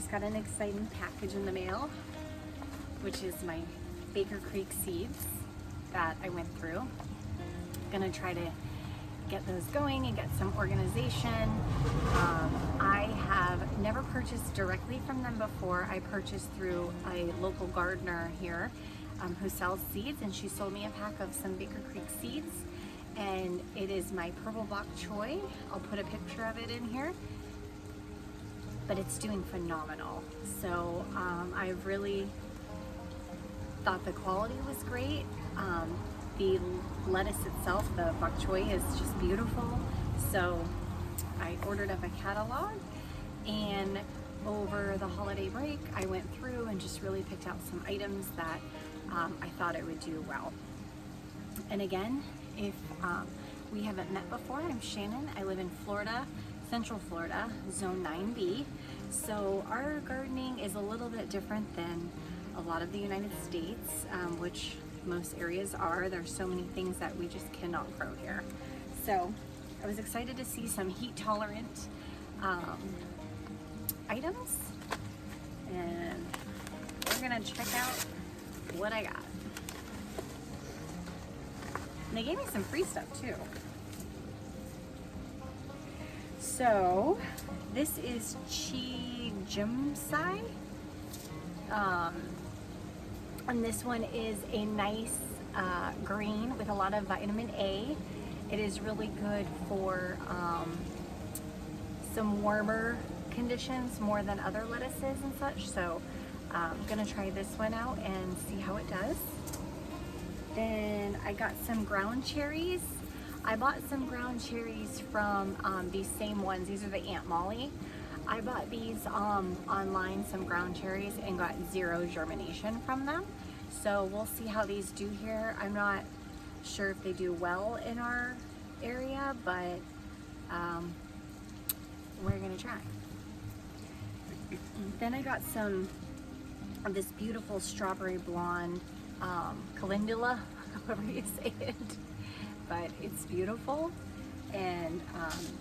just got an exciting package in the mail, which is my Baker Creek seeds that I went through. Gonna try to get those going and get some organization. I have never purchased directly from them before. I purchased through a local gardener here who sells seeds, and she sold me a pack of some Baker Creek seeds, and it is my purple bok choy. I'll put a picture of it in here, but it's doing phenomenal. So I really thought the quality was great. The lettuce itself, the bok choy, is just beautiful. So I ordered up a catalog, and over the holiday break I went through and just really picked out some items that I thought it would do well. And again, if we haven't met before, I'm Shannon. I live in Florida, Central Florida, Zone 9B. So our gardening is a little bit different than a lot of the United States, which most areas are. There's so many things that we just cannot grow here. So I was excited to see some heat tolerant items, and we're gonna check out what I got. And they gave me some free stuff too. So this is Chijumsai. And this one is a nice green with a lot of vitamin A. It is really good for some warmer conditions more than other lettuces and such. So I'm gonna try this one out and see how it does. Then I got some ground cherries. I bought some ground cherries from these same ones. These are the Aunt Molly. I bought these online, some ground cherries, and got 0 germination from them. So we'll see how these do here. I'm not sure if they do well in our area, but we're gonna try. Then I got some of this beautiful strawberry blonde calendula, however you say it, but it's beautiful, and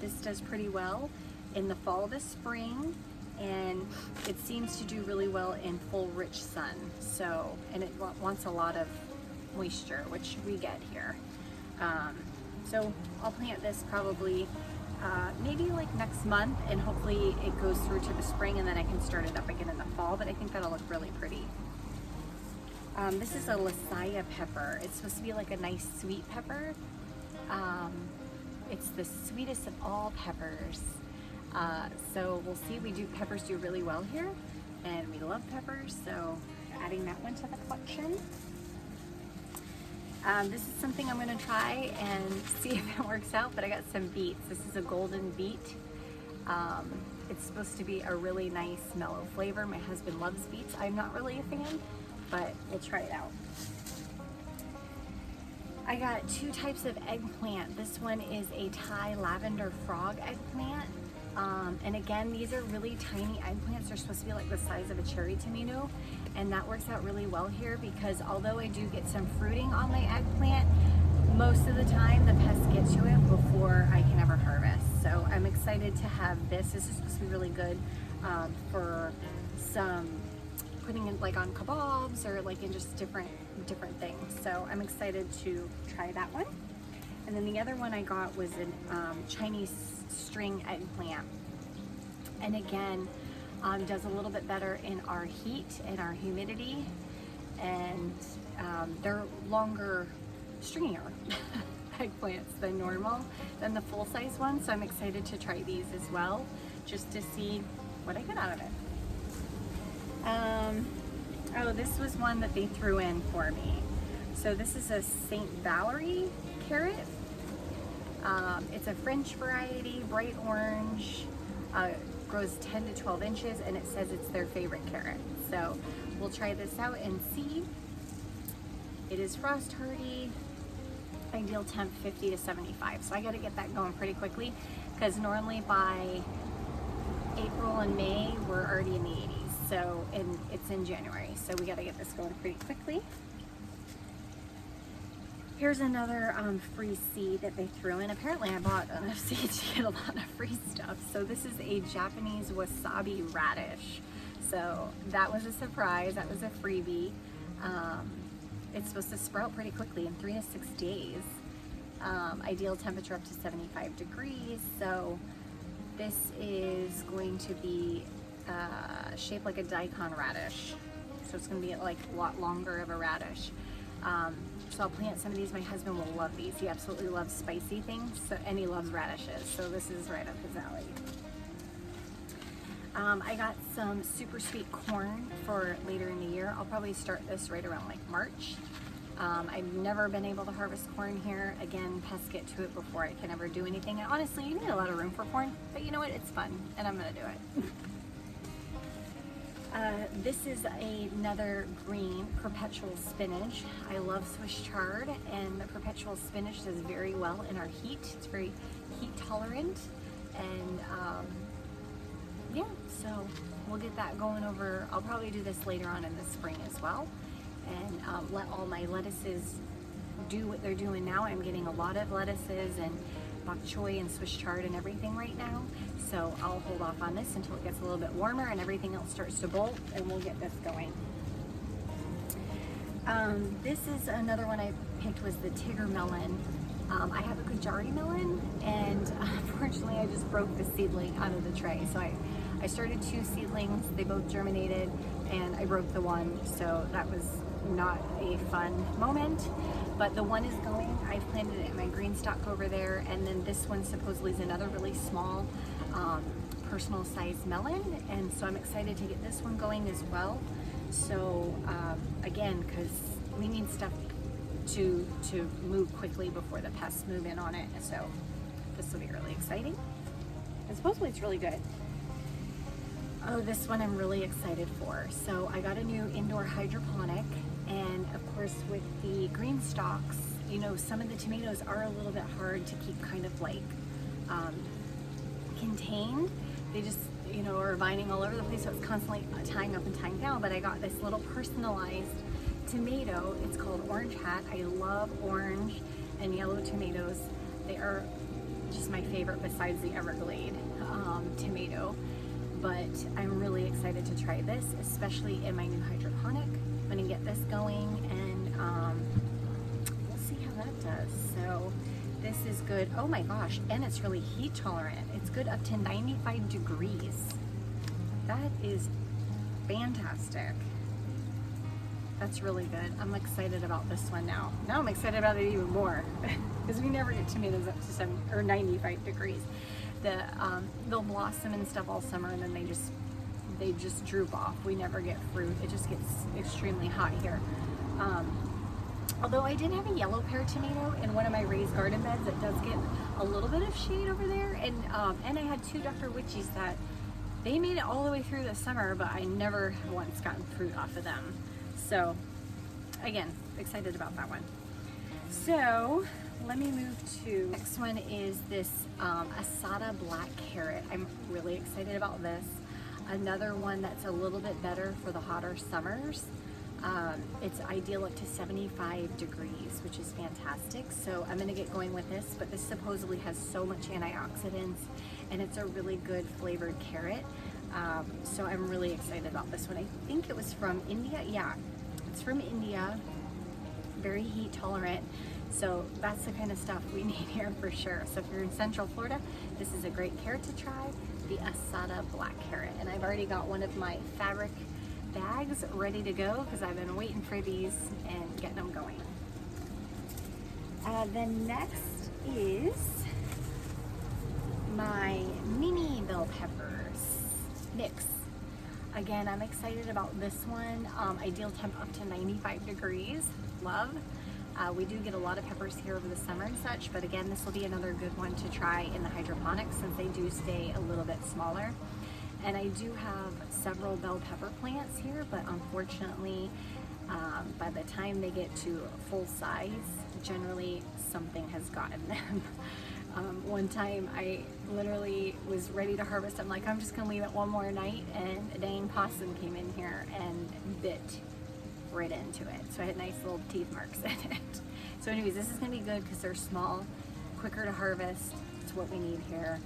this does pretty well in the fall, the spring, and it seems to do really well in full rich sun. So, and it wants a lot of moisture, which we get here. So I'll plant this probably maybe like next month, and hopefully it goes through to the spring, and then I can start it up again in the fall, but I think that'll look really pretty. This is a Lasaya pepper. It's supposed to be like a nice sweet pepper. It's the sweetest of all peppers. So we'll see. Peppers do really well here, and we love peppers, so adding that one to the collection. This is something I'm going to try and see if it works out, but I got some beets. This is a golden beet. It's supposed to be a really nice mellow flavor. My husband loves beets. I'm not really a fan, but we'll try it out. I got 2 types of eggplant. This one is a Thai lavender frog eggplant. And again, these are really tiny eggplants. They're supposed to be like the size of a cherry tomato, and that works out really well here because although I do get some fruiting on my eggplant, most of the time the pests get to it before I can ever harvest. So I'm excited to have this. This is supposed to be really good for some putting in like on kebabs or like in just different things. So I'm excited to try that one. And then the other one I got was a Chinese string eggplant. And again, does a little bit better in our heat and our humidity. And they're longer, stringier eggplants than normal, than the full-size ones. So I'm excited to try these as well, just to see what I get out of it. Oh, this was one that they threw in for me. So this is a St. Valerie carrot. It's a French variety, bright orange, grows 10 to 12 inches, and it says it's their favorite carrot. So we'll try this out and see. It is frost hardy, ideal temp 50 to 75. So I got to get that going pretty quickly because normally by April and May we're already in the 80s. So, and it's in January, so we got to get this going pretty quickly. Here's another free seed that they threw in. Apparently I bought enough seeds to get a lot of free stuff. So this is a Japanese Wasabi Radish. So that was a surprise, that was a freebie. It's supposed to sprout pretty quickly in 3 to 6 days. Ideal temperature up to 75 degrees. So this is going to be shaped like a daikon radish. So it's going to be like a lot longer of a radish. So I'll plant some of these. My husband will love these. He absolutely loves spicy things, and he loves radishes. So this is right up his alley. I got some super sweet corn for later in the year. I'll probably start this right around like March. I've never been able to harvest corn here. Again, pests get to it before I can ever do anything. And honestly, you need a lot of room for corn, but you know what? It's fun, and I'm gonna do it. This is another green perpetual spinach. I love Swiss chard, and the perpetual spinach does very well in our heat. It's very heat tolerant, and yeah, so we'll get that going over. I'll probably do this later on in the spring as well, and let all my lettuces do what they're doing now. I'm getting a lot of lettuces and bok choy and Swiss chard and everything right now, so I'll hold off on this until it gets a little bit warmer and everything else starts to bolt, and we'll get this going. This is another one I picked, was the Tigger Melon. I have a Cherries melon, and unfortunately I just broke the seedling out of the tray. So I started 2 seedlings, they both germinated, and I broke the one, so that was not a fun moment. But the one is going. I've planted it in my green stock over there, and then this one supposedly is another really small personal sized melon, and so I'm excited to get this one going as well. So again, because we need stuff to move quickly before the pests move in on it, so this will be really exciting, and supposedly it's really good. Oh, this one I'm really excited for. So I got a new indoor hydroponic, and of course with the green stalks, you know, some of the tomatoes are a little bit hard to keep kind of like contained. They just, you know, are vining all over the place, so it's constantly tying up and tying down. But I got this little personalized tomato. It's called Orange Hat. I love orange and yellow tomatoes. They are just my favorite besides the Everglade tomato. But I'm really excited to try this, especially in my new hydroponic. I'm gonna get this going, and we'll see how that does. So this is good. Oh my gosh, and it's really heat tolerant. It's good up to 95 degrees. That is fantastic. That's really good. I'm excited about this one now. Now I'm excited about it even more, because we never get tomatoes up to 70 or 95 degrees. They'll blossom and stuff all summer, and then they just droop off. We never get fruit. It just gets extremely hot here. Although I did have a yellow pear tomato in one of my raised garden beds that does get a little bit of shade over there, and I had 2 Dr. Witchies that they made it all the way through the summer, but I never once gotten fruit off of them. So again, excited about that one. So let me move to, next one is this asada black carrot. I'm really excited about this. Another one that's a little bit better for the hotter summers. It's ideal up to 75 degrees, which is fantastic. So I'm gonna get going with this, but this supposedly has so much antioxidants, and it's a really good flavored carrot. So I'm really excited about this one. I think it was from India. Yeah, it's from India. Very heat tolerant. So that's the kind of stuff we need here for sure. So if you're in Central Florida, this is a great carrot to try, the asada black carrot. And I've already got one of my fabric bags ready to go, because I've been waiting for these and getting them going. Then next is my mini bell peppers mix. Again, I'm excited about this one. Ideal temp up to 95 degrees. Love. We do get a lot of peppers here over the summer and such, but again, this will be another good one to try in the hydroponics, since they do stay a little bit smaller. And I do have several bell pepper plants here, but unfortunately, by the time they get to full size, generally something has gotten them. One time I literally was ready to harvest. I'm like, I'm just gonna leave it one more night, and a dang possum came in here and bit right into it. So I had nice little teeth marks in it. So anyways, this is gonna be good because they're small, quicker to harvest. It's what we need here.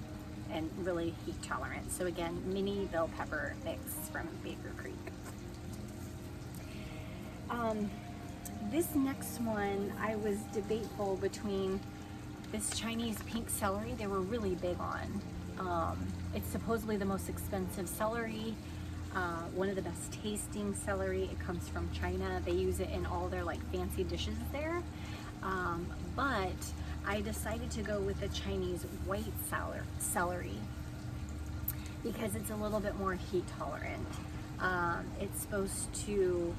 and really heat tolerant. So again, mini bell pepper mix from Baker Creek. This next one, I was debateful between this Chinese pink celery they were really big on. It's supposedly the most expensive celery, one of the best tasting celery. It comes from China. They use it in all their like fancy dishes there. But I decided to go with the Chinese white celery because it's a little bit more heat tolerant. It's supposed to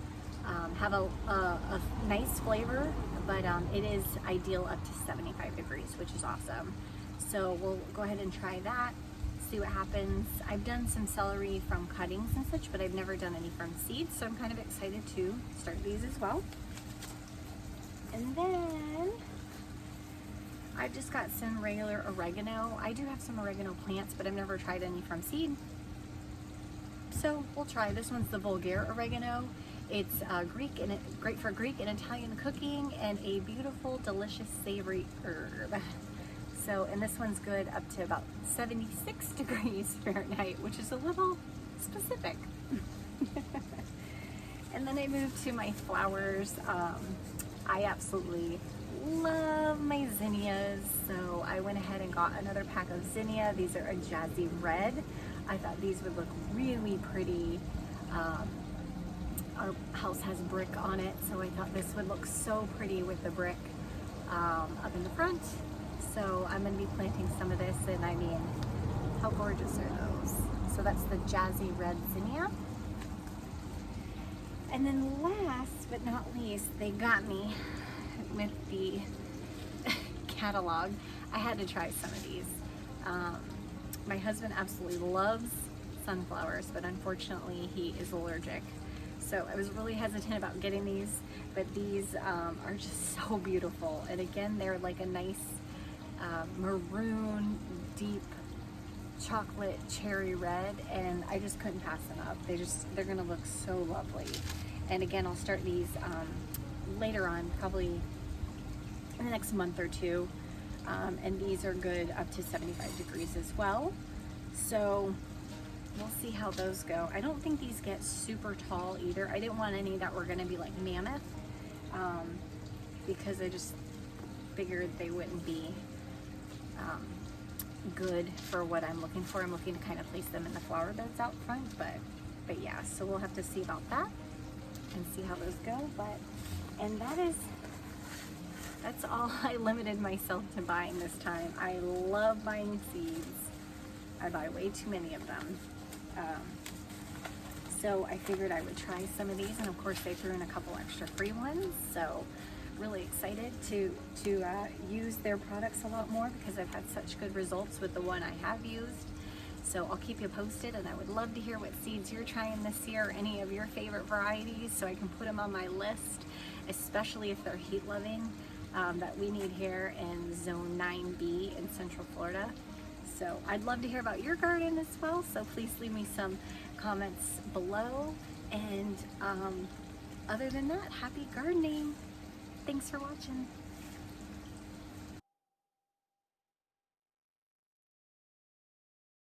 have a nice flavor, but it is ideal up to 75 degrees, which is awesome. So we'll go ahead and try that, see what happens. I've done some celery from cuttings and such, but I've never done any from seeds, so I'm kind of excited to start these as well. And then I've just got some regular oregano. I do have some oregano plants, but I've never tried any from seed. So we'll try. This one's the Vulgare oregano. It's Greek and great for Greek and Italian cooking, and a beautiful, delicious, savory herb. So, and this one's good up to about 76 degrees Fahrenheit, which is a little specific. And then I moved to my flowers. I absolutely love my zinnias, so I went ahead and got another pack of zinnia. These are a jazzy red. I thought these would look really pretty. Our house has brick on it, so I thought this would look so pretty with the brick up in the front. So I'm going to be planting some of this, and I mean, how gorgeous are those? So that's the jazzy red zinnia. And then last but not least, they got me with the catalog. I had to try some of these. My husband absolutely loves sunflowers, but unfortunately he is allergic. So I was really hesitant about getting these, but these are just so beautiful. And again, they're like a nice maroon, deep chocolate cherry red, and I just couldn't pass them up. They're gonna look so lovely. And again, I'll start these later on, probably in the next month or two. And these are good up to 75 degrees as well. So we'll see how those go. I don't think these get super tall either. I didn't want any that were gonna be like mammoth, because I just figured they wouldn't be good for what I'm looking for. I'm looking to kind of place them in the flower beds out front, but yeah, so we'll have to see about that and see how those go. But, and that's all I limited myself to buying this time. I love buying seeds. I buy way too many of them. So I figured I would try some of these, and of course they threw in a couple extra free ones. So really excited to use their products a lot more, because I've had such good results with the one I have used. So I'll keep you posted, and I would love to hear what seeds you're trying this year, any of your favorite varieties, so I can put them on my list, especially if they're heat loving, that we need here in Zone 9B in Central Florida. So I'd love to hear about your garden as well, so please leave me some comments below. And other than that, happy gardening. Thanks for watching.